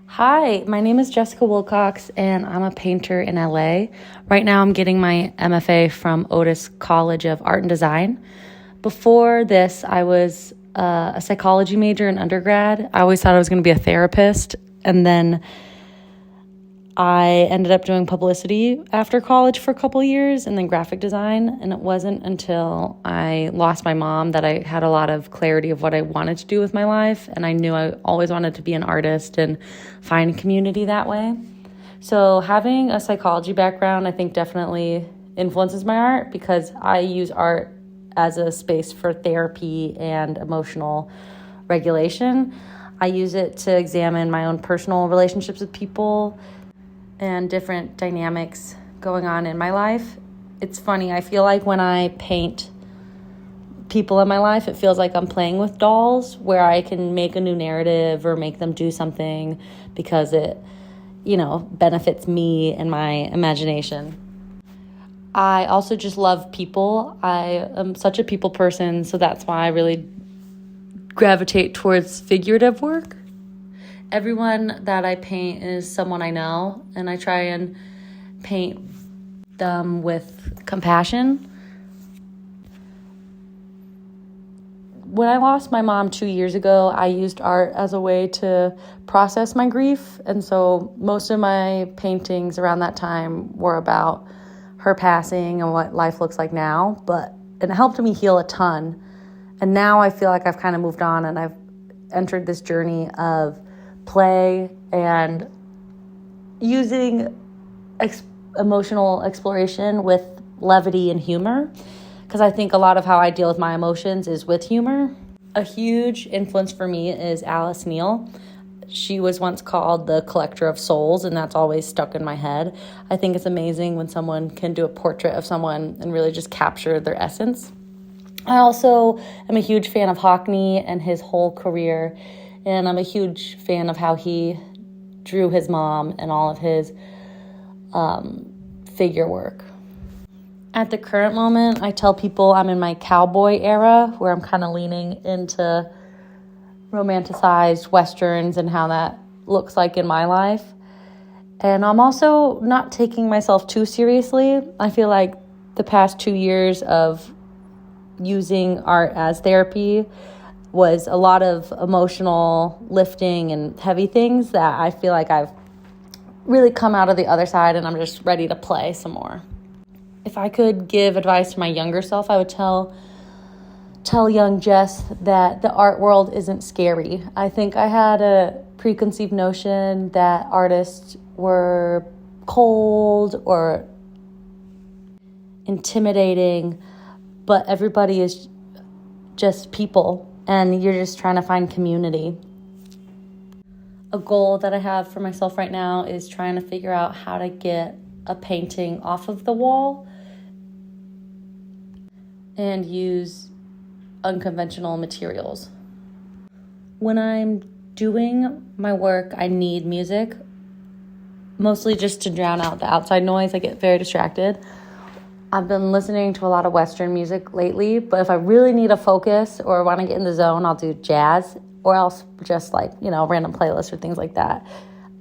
Hi, my name is Jessica Wilcox, and I'm a painter in LA. Right now, I'm getting my MFA from Otis College of Art and Design. Before this, I was a psychology major in undergrad. I always thought I was going to be a therapist, and then I ended up doing publicity after college for a couple years and then graphic design. And it wasn't until I lost my mom that I had a lot of clarity of what I wanted to do with my life. And I knew I always wanted to be an artist and find community that way. So having a psychology background, I think definitely influences my art because I use art as a space for therapy and emotional regulation. I use it to examine my own personal relationships with people and different dynamics going on in my life. It's funny, I feel like when I paint people in my life, it feels like I'm playing with dolls where I can make a new narrative or make them do something because it, benefits me and my imagination. I also just love people. I am such a people person, so that's why I really gravitate towards figurative work. Everyone that I paint is someone I know, and I try and paint them with compassion. When I lost my mom 2 years ago, I used art as a way to process my grief, and so most of my paintings around that time were about her passing and what life looks like now, but it helped me heal a ton. And now I feel like I've kind of moved on, and I've entered this journey of play and using emotional exploration with levity and humor, because I think a lot of how I deal with my emotions is with humor. A huge influence for me is Alice Neal. She was once called the collector of souls, and that's always stuck in my head. I think it's amazing when someone can do a portrait of someone and really just capture their essence. I also am a huge fan of Hockney and his whole career. And I'm a huge fan of how he drew his mom and all of his figure work. At the current moment, I tell people I'm in my cowboy era where I'm kind of leaning into romanticized Westerns and how that looks like in my life. And I'm also not taking myself too seriously. I feel like the past 2 years of using art as therapy was a lot of emotional lifting and heavy things that I feel like I've really come out of the other side, and I'm just ready to play some more. If I could give advice to my younger self, I would tell young Jess that the art world isn't scary. I think I had a preconceived notion that artists were cold or intimidating, but everybody is just people. And you're just trying to find community. A goal that I have for myself right now is trying to figure out how to get a painting off of the wall and use unconventional materials. When I'm doing my work, I need music, mostly just to drown out the outside noise. I get very distracted. I've been listening to a lot of Western music lately, but if I really need a focus or want to get in the zone, I'll do jazz or else just random playlists or things like that.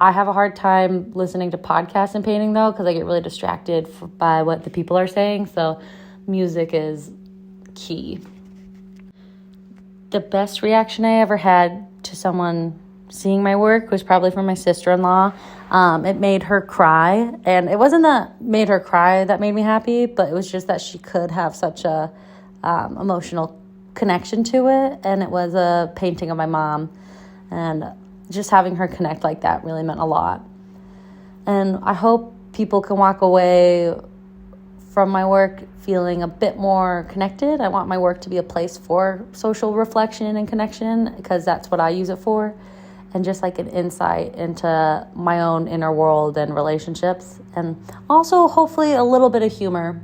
I have a hard time listening to podcasts and painting though, because I get really distracted by what the people are saying. So music is key. The best reaction I ever had to someone seeing my work was probably from my sister-in-law. It made her cry, and it wasn't that made her cry that made me happy, but it was just that she could have such a emotional connection to it, and it was a painting of my mom, and just having her connect like that really meant a lot. And I hope people can walk away from my work feeling a bit more connected. I want my work to be a place for social reflection and connection, because that's what I use it for. And just like an insight into my own inner world and relationships. And also hopefully a little bit of humor.